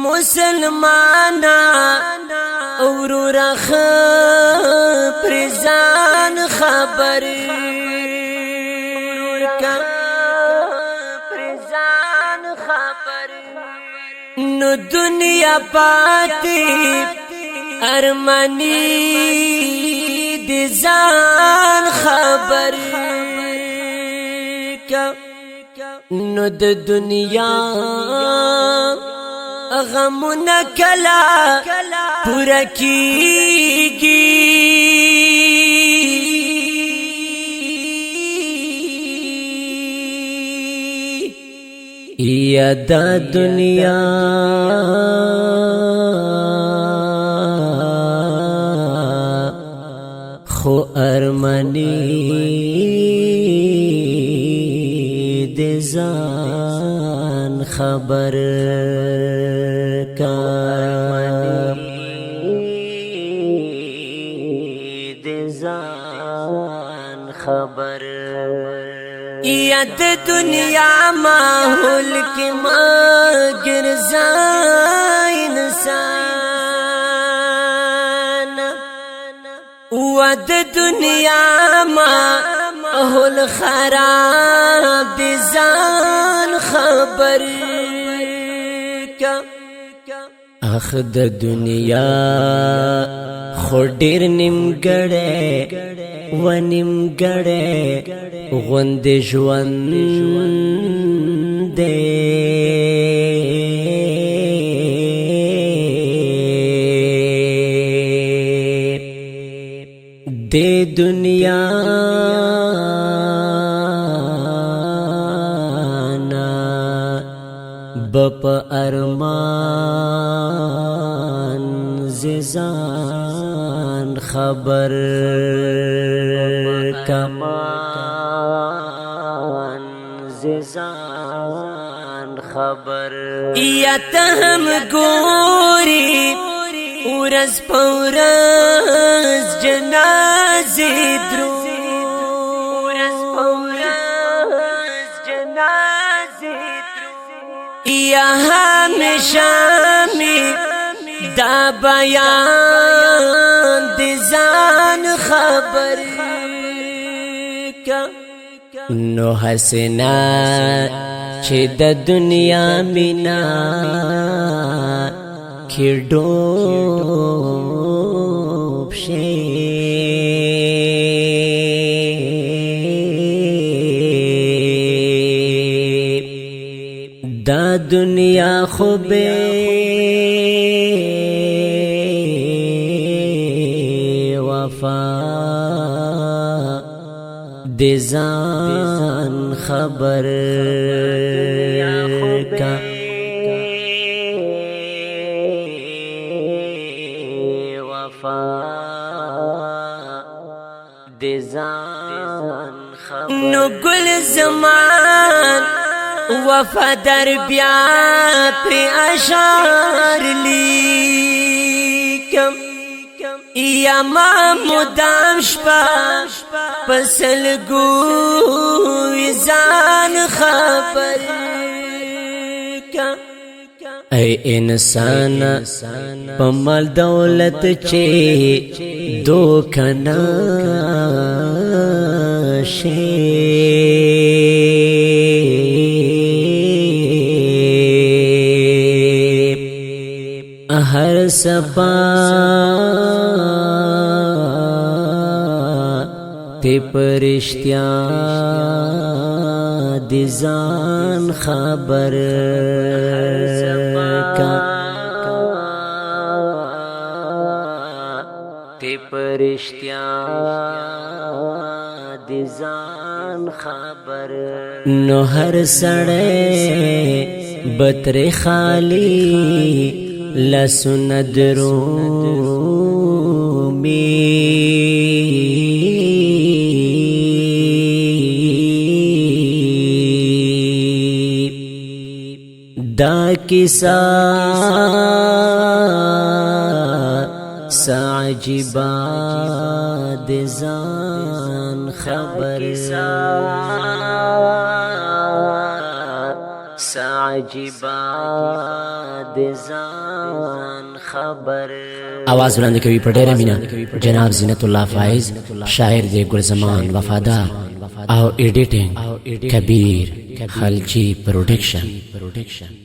مسلمانا اورورا پرزان خبر کا پرزان خبر نو دنیا پاتی ارمانی دی زان خبر کا نو د دنیا غمنا کلا پورا کیگی یا دا دنیا خو ارمانی د ځان خبر کا د ځان خبر یا د دنیا ماحول کې ما ګرځا انسان و د دنیا ماحول خراب د ځان خبر کا اخ د دنیا خو ډیر نیمګړی و نیمګړی غوند ژوند دی د دنیا بپ ارمان زیزان خبر کمان زیزان خبر یا تهم گوری ورز پورز جنازی درو ورز پورز جنازی یا ہمیشہ میں دا بیان دی زان خبر کا نو حسنا چه دا دنیا مینا کی ڈوب شے دا دنیا خوبے وفا دی زان خبر کا وفا دی زان خبر نو گل زمان وفادار بیا پی اشعار لیکم یا ما مدام شپا پسلگوی زان خبر کا اے انسان پمال دولت چے دو کنا شے ہر سبا تے پرشتیا دی زان خبر کا تے پرشتیا دی زان خبر نو ہر سڑے بطر خالی لسن درومی دا کسا سعجبا دزان خبر عجیبا د ځان خبر. आवाज بلند کوي په ډېره مینه جناب زینت الله فایز، شاعر دی ګل زمان وفادار او ایډیټینګ کبیر خلجی پروډکشن.